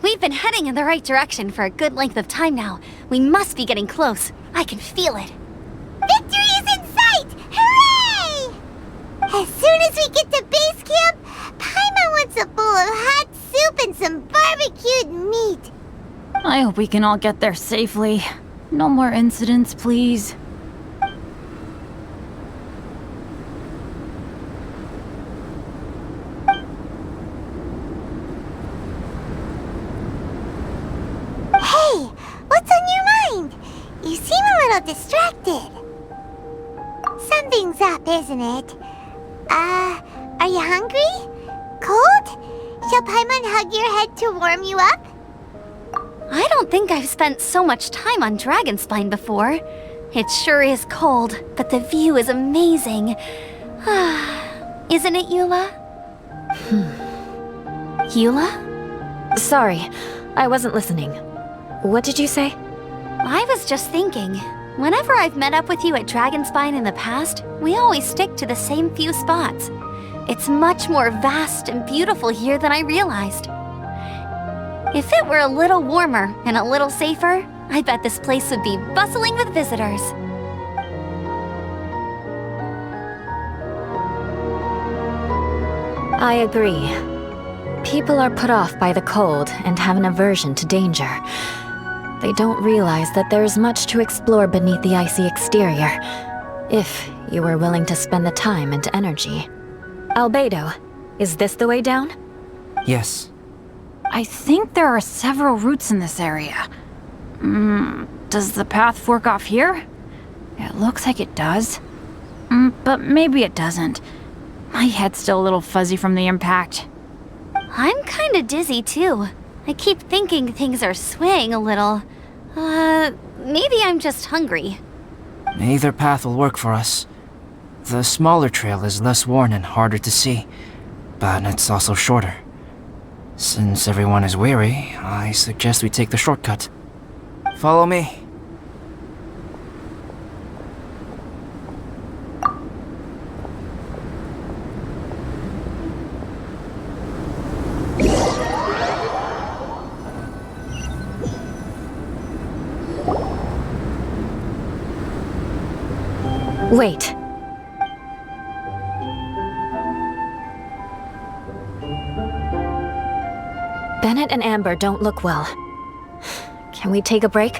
We've been heading in the right direction for a good length of time now. We must be getting close. I can feel it. Victory is in sight! Hooray! As soon as we get to base camp, Paimon wants a bowl of hot soup and some barbecued meat. I hope we can all get there safely. No more incidents, please. Hey, what's on your mind? You seem a little distracted. Something's up, isn't it? Are you hungry? Cold? Shall Paimon hug your head to warm you up? I don't think I've spent so much time on Dragonspine before. It sure is cold, but the view is amazing. Isn't it, Eula? Eula? Sorry, I wasn't listening. What did you say? I was just thinking. Whenever I've met up with you at Dragonspine in the past, we always stick to the same few spots. It's much more vast and beautiful here than I realized. If it were a little warmer and a little safer, I bet this place would be bustling with visitors. I agree. People are put off by the cold and have an aversion to danger. They don't realize that there is much to explore beneath the icy exterior, if you were willing to spend the time and energy. Albedo, is this the way down? Yes. I think there are several routes in this area. Does the path fork off here? It looks like it does. But maybe it doesn't. My head's still a little fuzzy from the impact. I'm kinda dizzy too. I keep thinking things are swaying a little. Maybe I'm just hungry. Either path will work for us. The smaller trail is less worn and harder to see, but it's also shorter. Since everyone is weary, I suggest we take the shortcut. Follow me. Wait. Bennett and Amber don't look well. Can we take a break?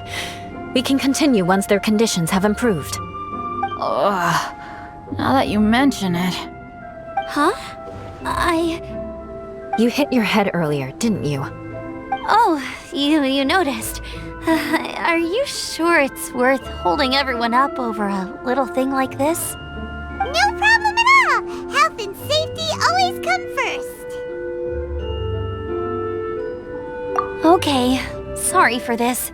We can continue once their conditions have improved. Ugh. Now that you mention it. Huh? You hit your head earlier, didn't you? Oh, you noticed. Are you sure it's worth holding everyone up over a little thing like this? No problem at all! Health and safety always come first! Okay, sorry for this.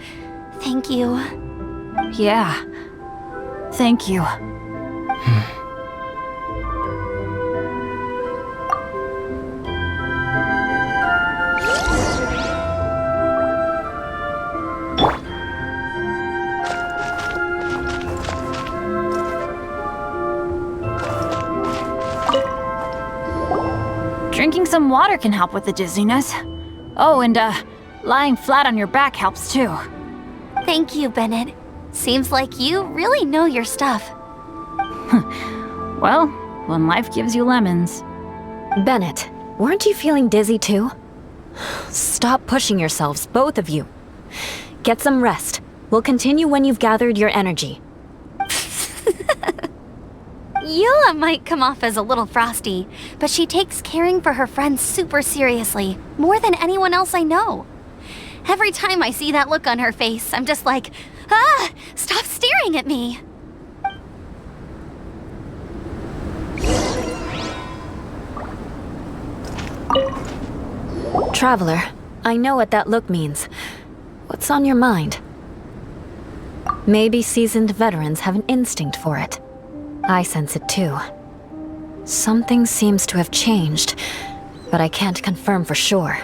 Thank you. Yeah. Thank you. Drinking some water can help with the dizziness. Oh, and lying flat on your back helps too. Thank you, Bennett. Seems like you really know your stuff. Well, when life gives you lemons. Bennett, weren't you feeling dizzy too? Stop pushing yourselves, both of you. Get some rest. We'll continue when you've gathered your energy. Eula might come off as a little frosty, but she takes caring for her friends super seriously, more than anyone else I know. Every time I see that look on her face, I'm just like, stop staring at me! Traveler, I know what that look means. What's on your mind? Maybe seasoned veterans have an instinct for it. I sense it too. Something seems to have changed, but I can't confirm for sure.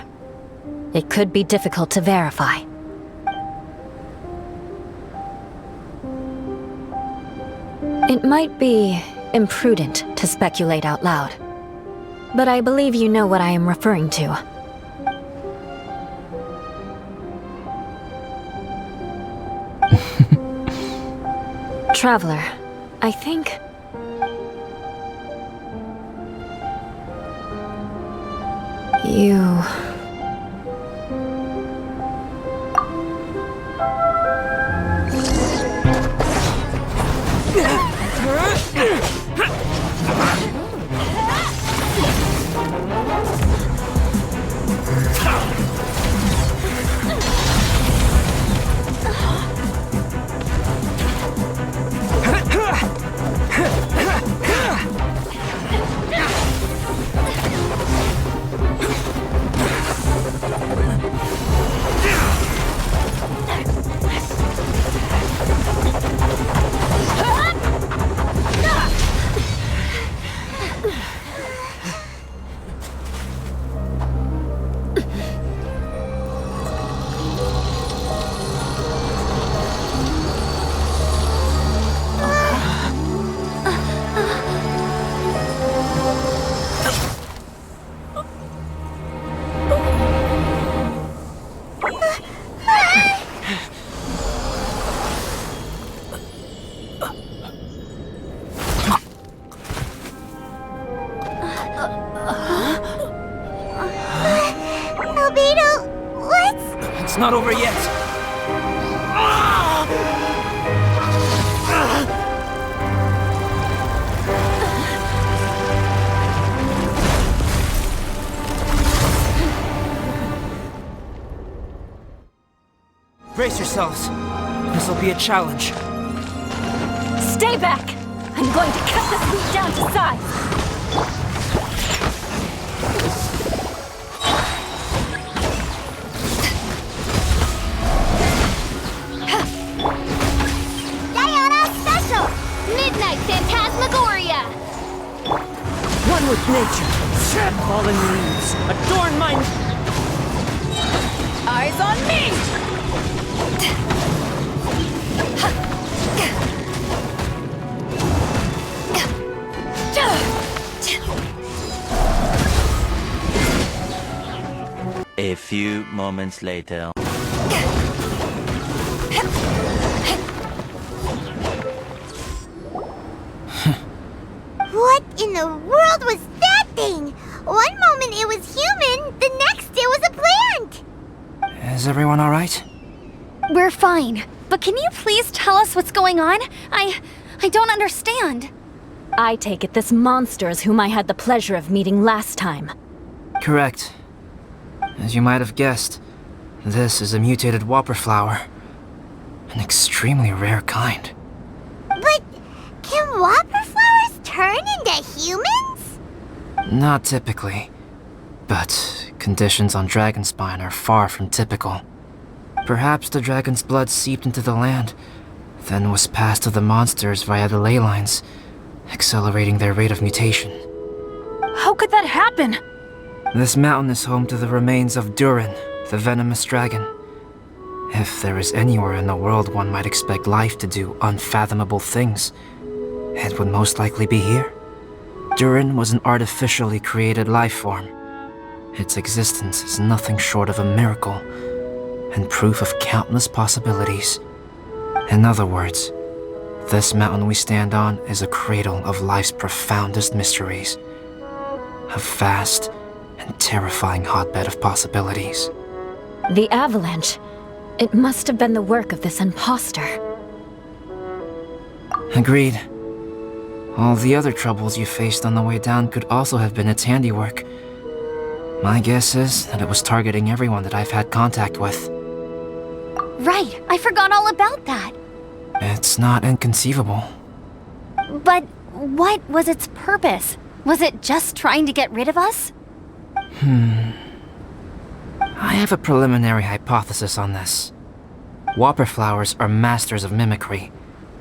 It could be difficult to verify. It might be imprudent to speculate out loud, but I believe you know what I am referring to. Traveler, I think... You... Albedo, what's... It's not over yet. Brace yourselves. This will be a challenge. Stay back! I'm going to cut this loop down to size! Diana Special! Midnight Phantasmagoria! One with nature. Fallen leaves. Adorn my... Eyes on me! A few moments later. What in the world was that thing? One moment it was human, the next it was a plant! Is everyone alright? We're fine. But can you please tell us what's going on? I don't understand. I take it this monster is whom I had the pleasure of meeting last time. Correct. As you might have guessed, this is a mutated whopper flower. An extremely rare kind. But can whopper flowers turn into humans? Not typically, but conditions on Dragonspine are far from typical. Perhaps the dragon's blood seeped into the land, then was passed to the monsters via the ley lines, accelerating their rate of mutation. How could that happen? This mountain is home to the remains of Durin, the venomous dragon. If there is anywhere in the world one might expect life to do unfathomable things, it would most likely be here. Durin was an artificially created life form. Its existence is nothing short of a miracle, and proof of countless possibilities. In other words, this mountain we stand on is a cradle of life's profoundest mysteries. A vast and terrifying hotbed of possibilities. The avalanche. It must have been the work of this imposter. Agreed. All the other troubles you faced on the way down could also have been its handiwork. My guess is that it was targeting everyone that I've had contact with. Right, I forgot all about that. It's not inconceivable. But what was its purpose? Was it just trying to get rid of us? I have a preliminary hypothesis on this. Whopper flowers are masters of mimicry,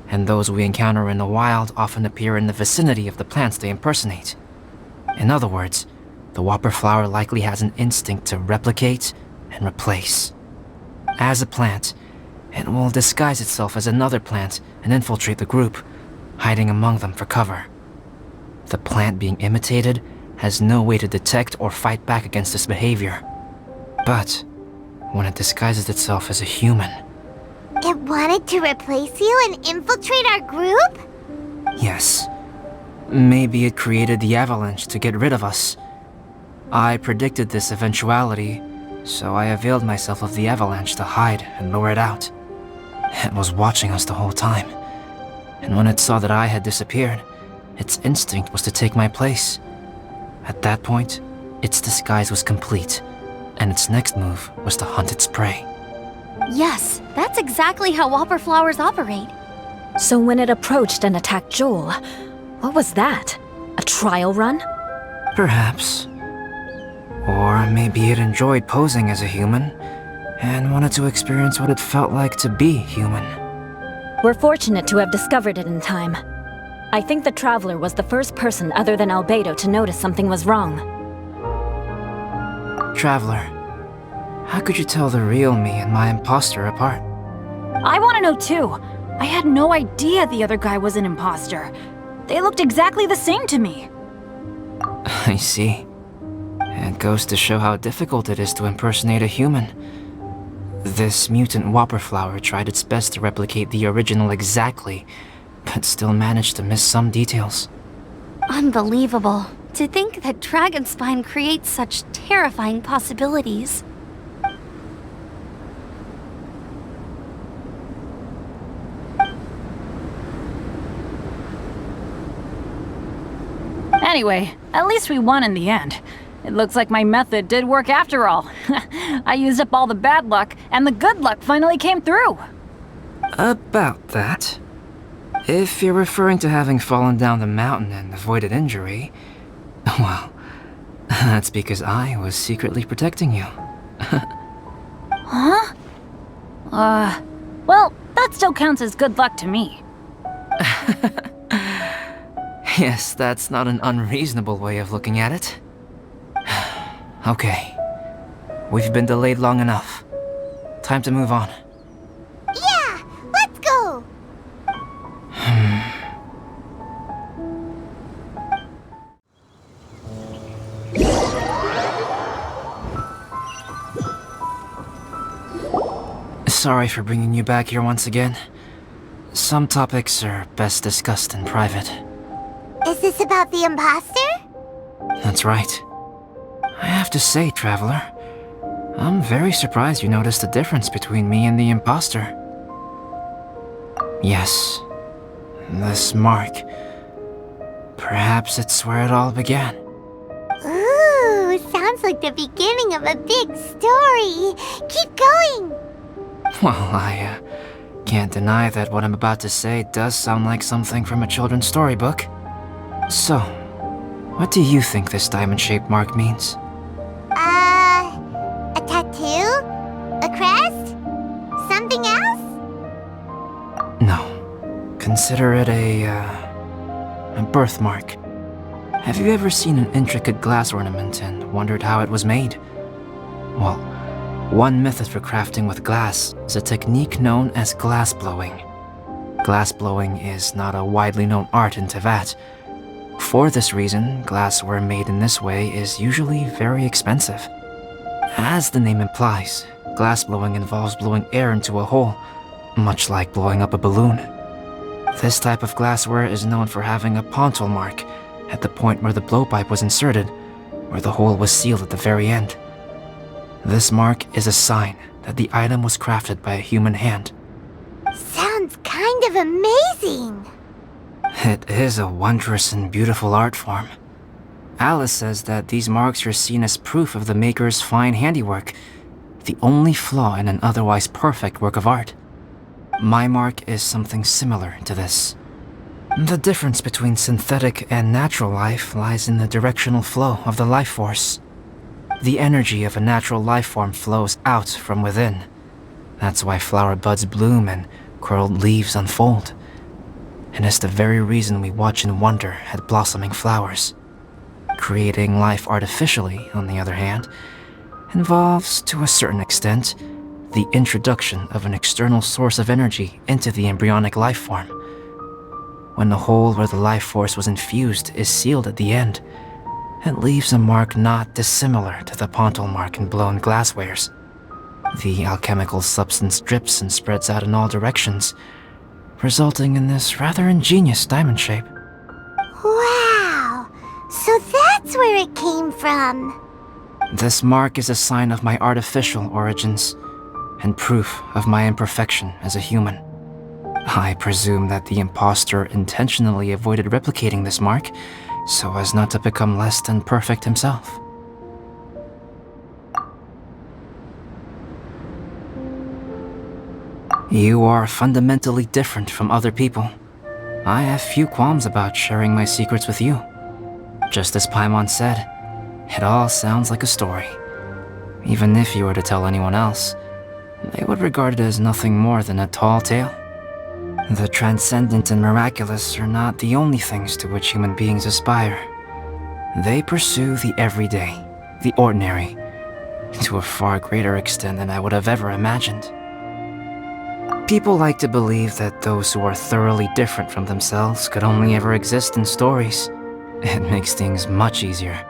and those we encounter in the wild often appear in the vicinity of the plants they impersonate. In other words, the whopper flower likely has an instinct to replicate and replace. As a plant, it will disguise itself as another plant and infiltrate the group, hiding among them for cover. The plant being imitated has no way to detect or fight back against this behavior. But when it disguises itself as a human, It wanted to replace you and infiltrate our group? Yes. Maybe it created the avalanche to get rid of us. I predicted this eventuality, so I availed myself of the avalanche to hide and lure it out. It was watching us the whole time, and when it saw that I had disappeared, its instinct was to take my place. At that point, its disguise was complete, and its next move was to hunt its prey. Yes, that's exactly how whopper flowers operate. So when it approached and attacked Joel, what was that? A trial run? Perhaps. Or maybe it enjoyed posing as a human, and wanted to experience what it felt like to be human. We're fortunate to have discovered it in time. I think the Traveler was the first person other than Albedo to notice something was wrong. Traveler, how could you tell the real me and my imposter apart? I want to know too. I had no idea the other guy was an imposter. They looked exactly the same to me. I see. It goes to show how difficult it is to impersonate a human. This mutant whopper flower tried its best to replicate the original exactly, but still managed to miss some details. Unbelievable. To think that Dragonspine creates such terrifying possibilities. Anyway, at least we won in the end. It looks like my method did work after all. I used up all the bad luck, and the good luck finally came through. About that. If you're referring to having fallen down the mountain and avoided injury, well, that's because I was secretly protecting you. Huh? Well, that still counts as good luck to me. Yes, that's not an unreasonable way of looking at it. Okay. We've been delayed long enough. Time to move on. Yeah, let's go! Sorry for bringing you back here once again. Some topics are best discussed in private. Is this about the imposter? That's right. I have to say, Traveler, I'm very surprised you noticed the difference between me and the imposter. Yes, this mark. Perhaps it's where it all began. Ooh, sounds like the beginning of a big story. Keep going! Well, I can't deny that what I'm about to say does sound like something from a children's storybook. So, what do you think this diamond-shaped mark means? A tattoo? A crest? Something else? No. Consider it a birthmark. Have you ever seen an intricate glass ornament and wondered how it was made? Well, one method for crafting with glass is a technique known as glass blowing. Glass blowing is not a widely known art in Teyvat. For this reason, glassware made in this way is usually very expensive. As the name implies, glass blowing involves blowing air into a hole, much like blowing up a balloon. This type of glassware is known for having a pontal mark at the point where the blowpipe was inserted, where the hole was sealed at the very end. This mark is a sign that the item was crafted by a human hand. Sounds kind of amazing! It is a wondrous and beautiful art form. Alice says that these marks are seen as proof of the maker's fine handiwork, the only flaw in an otherwise perfect work of art. My mark is something similar to this. The difference between synthetic and natural life lies in the directional flow of the life force. The energy of a natural life form flows out from within. That's why flower buds bloom and curled leaves unfold. And it's the very reason we watch and wonder at blossoming flowers. Creating life artificially, on the other hand, involves, to a certain extent, the introduction of an external source of energy into the embryonic life form. When the hole where the life force was infused is sealed at the end, it leaves a mark not dissimilar to the pontal mark in blown glasswares. The alchemical substance drips and spreads out in all directions, resulting in this rather ingenious diamond shape. Wow! So that's where it came from. This mark is a sign of my artificial origins, and proof of my imperfection as a human. I presume that the impostor intentionally avoided replicating this mark, so as not to become less than perfect himself. You are fundamentally different from other people. I have few qualms about sharing my secrets with you. Just as Paimon said, it all sounds like a story. Even if you were to tell anyone else, they would regard it as nothing more than a tall tale. The transcendent and miraculous are not the only things to which human beings aspire. They pursue the everyday, the ordinary, to a far greater extent than I would have ever imagined. People like to believe that those who are thoroughly different from themselves could only ever exist in stories. It makes things much easier.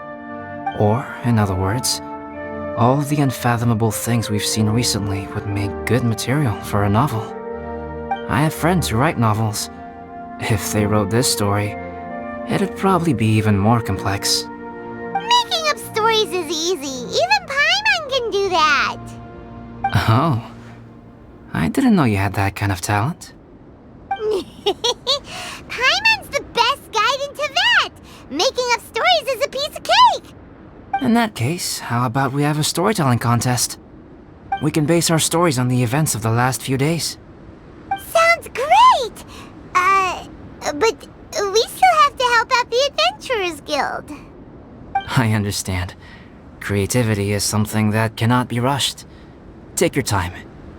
Or, in other words, all the unfathomable things we've seen recently would make good material for a novel. I have friends who write novels. If they wrote this story, it'd probably be even more complex. Making up stories is easy. Even Paimon can do that. Oh. I didn't know you had that kind of talent. Paimon's the best guide into that. Making up stories is a piece of cake. In that case, how about we have a storytelling contest? We can base our stories on the events of the last few days. Sounds great! But we still have to help out the Adventurers Guild. I understand. Creativity is something that cannot be rushed. Take your time,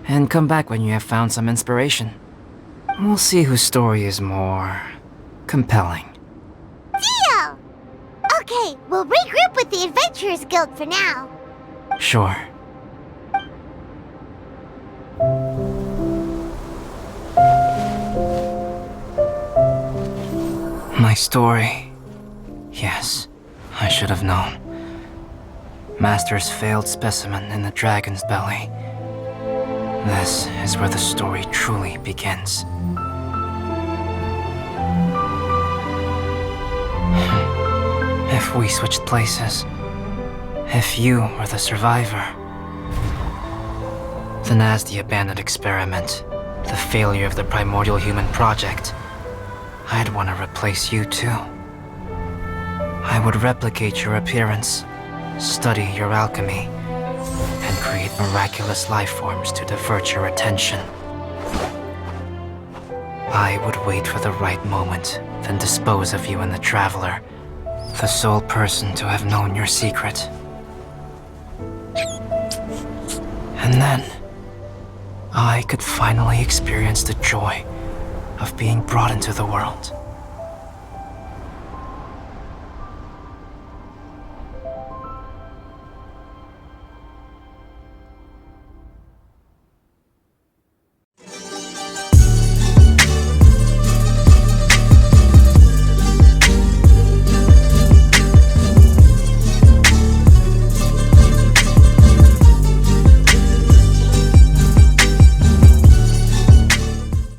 and come back when you have found some inspiration. We'll see whose story is more compelling. Deal! Okay, we'll regroup with the Adventurers Guild for now. Sure. My story. Yes, I should have known. Master's failed specimen in the dragon's belly. This is where the story truly begins. If we switched places, if you were the survivor, then as the abandoned experiment, the failure of the primordial human project, I'd want to replace you too. I would replicate your appearance, study your alchemy, and create miraculous life forms to divert your attention. I would wait for the right moment, then dispose of you in the Traveler, the sole person to have known your secret. And then, I could finally experience the joy of being brought into the world.